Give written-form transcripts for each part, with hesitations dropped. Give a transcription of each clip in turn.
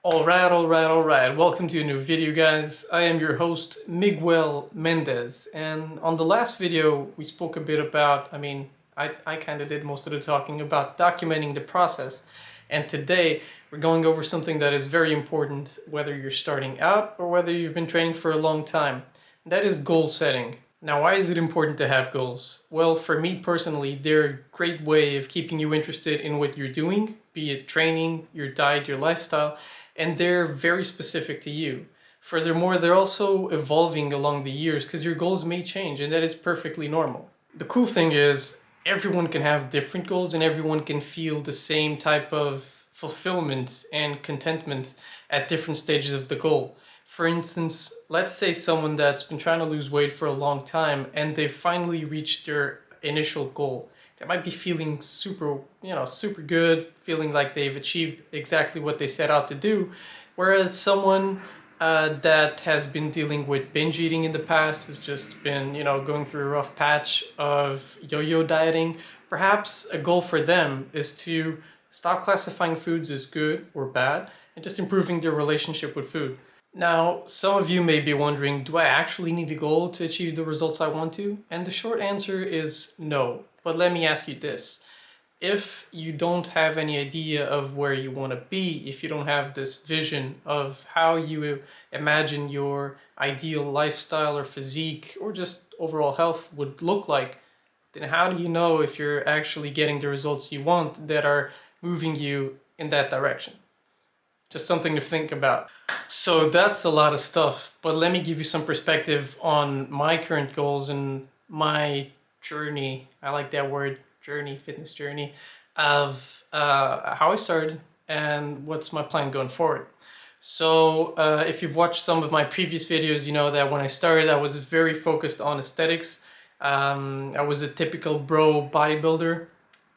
Alright. Welcome to a new video, guys. I am your host, Miguel Mendez. And on the last video, we spoke a bit about, I kind of did most of the talking about documenting the process. And today, we're going over something that is very important, whether you're starting out or whether you've been training for a long time. That is goal setting. Now, why is it important to have goals? Well, for me personally, they're a great way of keeping you interested in what you're doing, be it training, your diet, your lifestyle, and they're very specific to you. Furthermore, they're also evolving along the years because your goals may change, and that is perfectly normal. The cool thing is, everyone can have different goals and everyone can feel the same type of fulfillment and contentment at different stages of the goal. For instance, let's say someone that's been trying to lose weight for a long time and they finally reached their initial goal. They might be feeling super good, feeling like they've achieved exactly what they set out to do. Whereas someone that has been dealing with binge eating in the past, has just been, going through a rough patch of yo-yo dieting, perhaps a goal for them is to stop classifying foods as good or bad and just improving their relationship with food. Now, some of you may be wondering, do I actually need a goal to achieve the results I want to? And the short answer is no. But let me ask you this. If you don't have any idea of where you want to be, if you don't have this vision of how you imagine your ideal lifestyle or physique or just overall health would look like, then how do you know if you're actually getting the results you want that are moving you in that direction? Just something to think about. So that's a lot of stuff, but let me give you some perspective on my current goals and my journey. I like that word, journey, fitness journey, of how I started and what's my plan going forward. So if you've watched some of my previous videos, you know that when I started, I was very focused on aesthetics. I was a typical bro bodybuilder.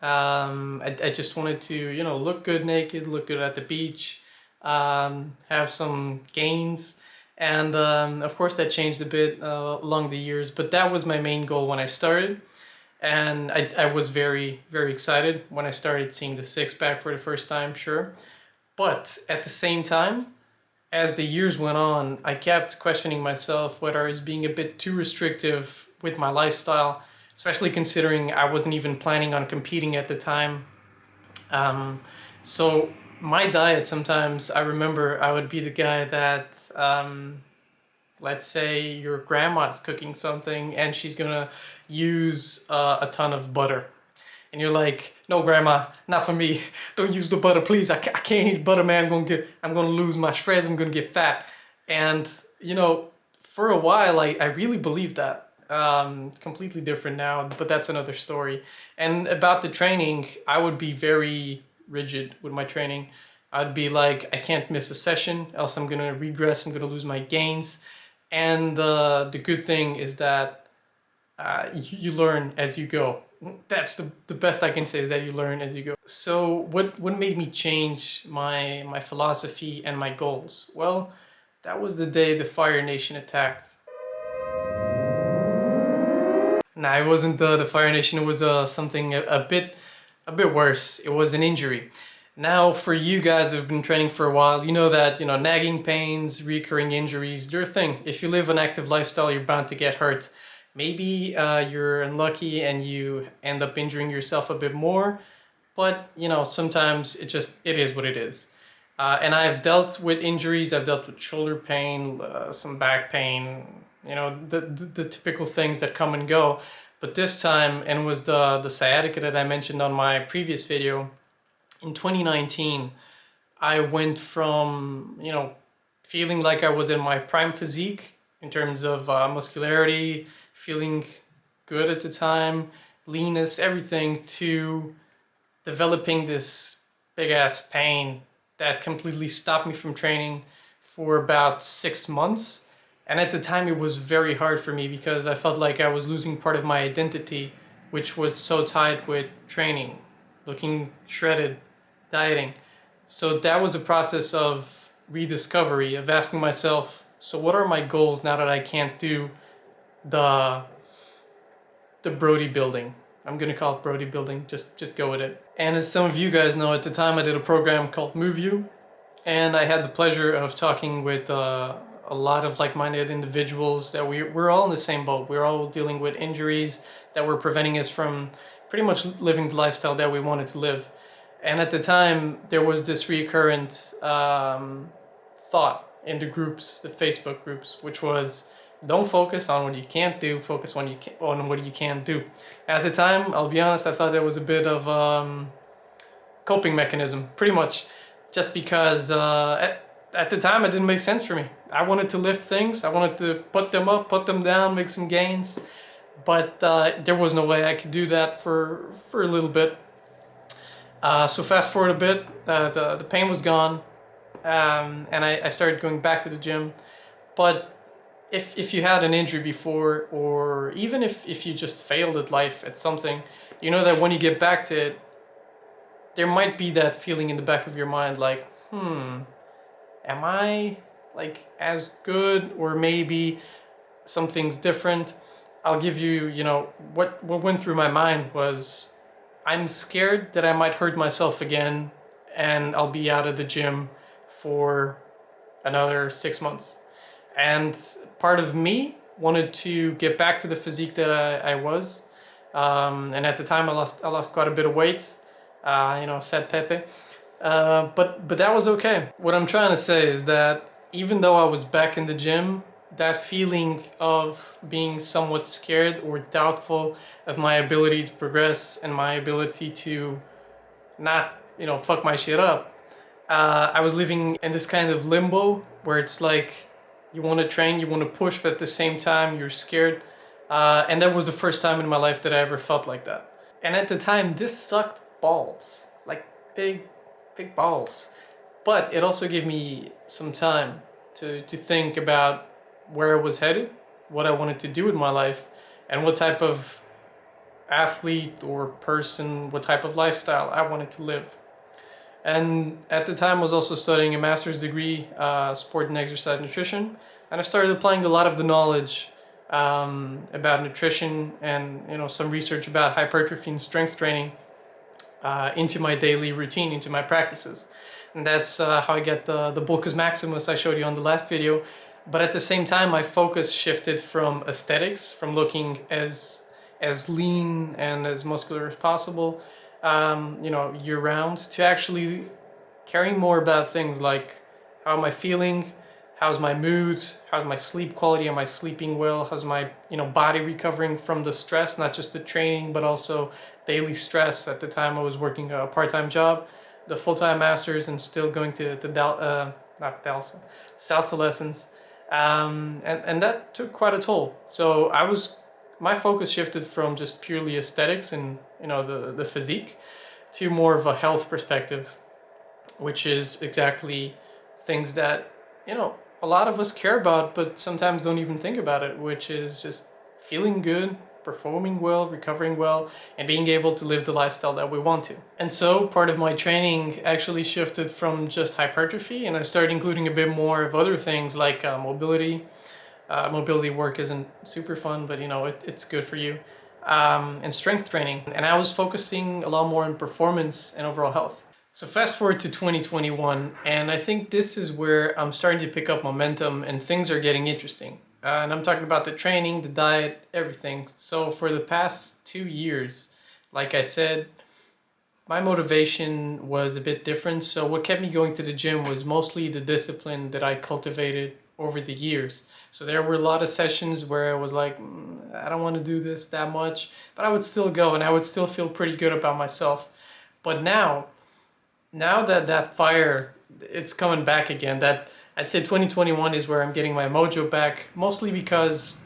I just wanted to, look good naked, look good at the beach, have some gains. And of course, that changed a bit along the years, but that was my main goal when I started. And I was very, very excited when I started seeing the six pack for the first time, sure. But at the same time, as the years went on, I kept questioning myself whether I was being a bit too restrictive with my lifestyle, especially considering I wasn't even planning on competing at the time. Um, so my diet, sometimes I remember I would be the guy that, let's say your grandma's cooking something and she's gonna use a ton of butter. And you're like, no, grandma, not for me. Don't use the butter, please. I can't eat butter, man. I'm gonna lose my shreds. I'm gonna get fat. And for a while, I really believed that. Completely different now, but that's another story. And about the training, I would be very rigid with my training. I'd be like, I can't miss a session, else I'm gonna regress. I'm gonna lose my gains. And the good thing is that you learn as you go. That's the best I can say, is that you learn as you go. So what made me change my philosophy and my goals? Well, that was the day the Fire Nation attacked. Nah, it wasn't the Fire Nation. It was something a bit worse. It was an injury. Now, for you guys who've been training for a while, you know that nagging pains, recurring injuries, they're a thing. If you live an active lifestyle, you're bound to get hurt. Maybe you're unlucky and you end up injuring yourself a bit more, but sometimes it is what it is. And I've dealt with injuries. I've dealt with shoulder pain, some back pain, the typical things that come and go. But this time, and it was the sciatica that I mentioned on my previous video, in 2019, I went from, feeling like I was in my prime physique in terms of muscularity, feeling good at the time, leanness, everything, to developing this big ass pain that completely stopped me from training for about 6 months. And at the time, it was very hard for me because I felt like I was losing part of my identity, which was so tied with training, looking shredded, dieting. So that was a process of rediscovery, of asking myself, so what are my goals now that I can't do the Brody building? I'm gonna call it Brody building, just go with it. And as some of you guys know, at the time I did a program called Move You, and I had the pleasure of talking with a lot of like-minded individuals that we're all in the same boat. We're all dealing with injuries that were preventing us from pretty much living the lifestyle that we wanted to live. And at the time, there was this recurrent thought in the groups, the Facebook groups, which was, don't focus on what you can't do, focus on what you can do. At the time, I'll be honest, I thought that was a bit of coping mechanism, pretty much, just because at the time it didn't make sense for me. I wanted to lift things, I wanted to put them up, put them down, make some gains, but there was no way I could do that for a little bit. So fast forward a bit, the pain was gone, and I started going back to the gym. But if you had an injury before, or even if you just failed at life at something, you know that when you get back to it, there might be that feeling in the back of your mind like, am I like as good, or maybe something's different? I'll give you, what went through my mind was, I'm scared that I might hurt myself again and I'll be out of the gym for another 6 months. And part of me wanted to get back to the physique that I was. And at the time I lost quite a bit of weight, said Pepe. But that was okay. What I'm trying to say is that even though I was back in the gym, that feeling of being somewhat scared or doubtful of my ability to progress and my ability to not, fuck my shit up. I was living in this kind of limbo where it's like you want to train, you want to push, but at the same time you're scared. And that was the first time in my life that I ever felt like that. And at the time, this sucked balls, like big balls. But it also gave me some time to think about where I was headed, what I wanted to do with my life, and what type of athlete or person, what type of lifestyle I wanted to live. And at the time I was also studying a master's degree, sport and exercise nutrition, and I started applying a lot of the knowledge about nutrition and some research about hypertrophy and strength training into my daily routine, into my practices. And that's how I get the bulcus maximus I showed you on the last video. But at the same time, my focus shifted from aesthetics, from looking as lean and as muscular as possible, year round, to actually caring more about things like, how am I feeling, how's my mood, how's my sleep quality, am I sleeping well, how's my body recovering from the stress, not just the training but also daily stress. At the time I was working a part-time job, the full-time masters, and still going to salsa lessons. And that took quite a toll. So my focus shifted from just purely aesthetics and the physique to more of a health perspective, which is exactly things that a lot of us care about but sometimes don't even think about it, which is just feeling good, performing well, recovering well, and being able to live the lifestyle that we want to. And so part of my training actually shifted from just hypertrophy, and I started including a bit more of other things like mobility. Mobility work isn't super fun, but it's good for you. And strength training. And I was focusing a lot more on performance and overall health. So fast forward to 2021, and I think this is where I'm starting to pick up momentum and things are getting interesting. And I'm talking about the training, the diet, everything. So for the past 2 years, like I said, my motivation was a bit different. So what kept me going to the gym was mostly the discipline that I cultivated over the years. So there were a lot of sessions where I was like, I don't want to do this that much, but I would still go and I would still feel pretty good about myself. But now that fire, it's coming back again. That I'd say 2021 is where I'm getting my mojo back, mostly because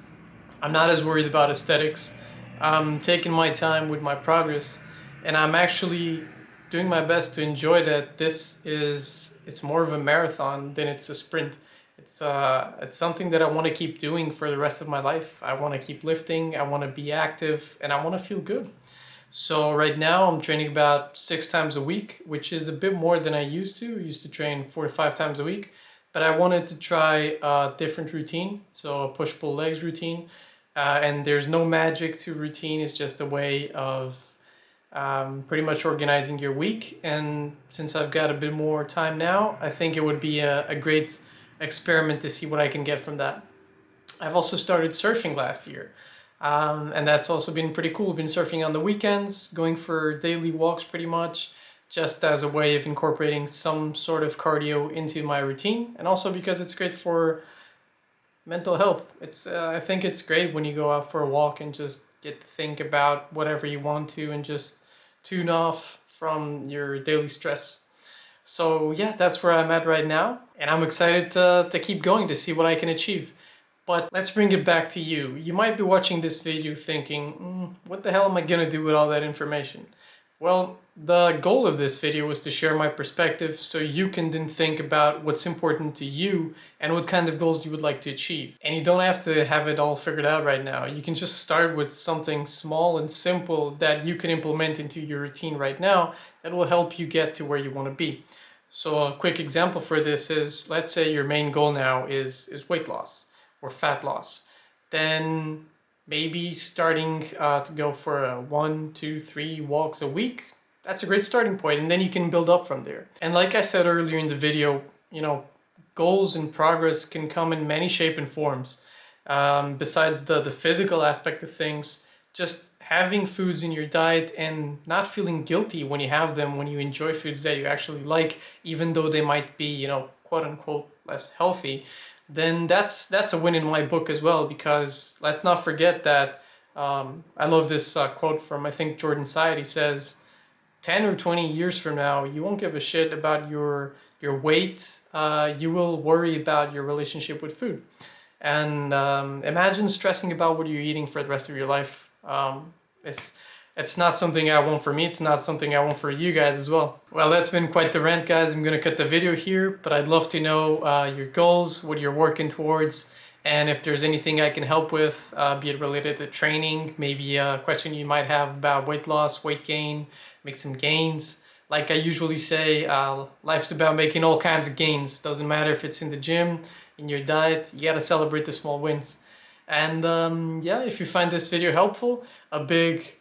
I'm not as worried about aesthetics. I'm taking my time with my progress, and I'm actually doing my best to enjoy that it's more of a marathon than it's a sprint. It's something that I want to keep doing for the rest of my life. I want to keep lifting, I want to be active, and I want to feel good. So right now I'm training about 6 times a week, which is a bit more than I used to. I used to train 4 to 5 times a week, but I wanted to try a different routine, so a push-pull legs routine. And there's no magic to routine, it's just a way of pretty much organizing your week. And since I've got a bit more time now, I think it would be a great experiment to see what I can get from that. I've also started surfing last year. And that's also been pretty cool. Been surfing on the weekends, going for daily walks pretty much, just as a way of incorporating some sort of cardio into my routine. And also because it's great for mental health. I think it's great when you go out for a walk and just get to think about whatever you want to and just tune off from your daily stress. So yeah, that's where I'm at right now. And I'm excited to keep going to see what I can achieve. But let's bring it back to you. You might be watching this video thinking, what the hell am I gonna do with all that information? Well, the goal of this video was to share my perspective so you can then think about what's important to you and what kind of goals you would like to achieve. And you don't have to have it all figured out right now. You can just start with something small and simple that you can implement into your routine right now that will help you get to where you want to be. So a quick example for this is, let's say your main goal now is weight loss or fat loss. Then maybe starting to go for 1, 2, 3 walks a week. That's a great starting point, and then you can build up from there. And like I said earlier in the video, goals and progress can come in many shape and forms. Besides the physical aspect of things, just having foods in your diet and not feeling guilty when you have them, when you enjoy foods that you actually like, even though they might be, quote unquote, less healthy, then that's a win in my book as well. Because let's not forget that I love this quote from, I think, Jordan Side. He says, 10 or 20 years from now, you won't give a shit about your weight. You will worry about your relationship with food. And imagine stressing about what you're eating for the rest of your life. It's not something I want for me. It's not something I want for you guys as well. Well, that's been quite the rant, guys. I'm gonna cut the video here, but I'd love to know your goals, what you're working towards, and if there's anything I can help with, be it related to training, maybe a question you might have about weight loss, weight gain, make some gains. Like I usually say, life's about making all kinds of gains. Doesn't matter if it's in the gym, in your diet, you gotta celebrate the small wins. And yeah, if you find this video helpful, a big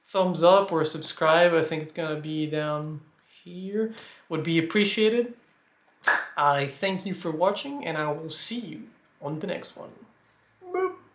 thumbs up or subscribe, I think it's gonna be down here, would be appreciated. I thank you for watching, and I will see you on the next one.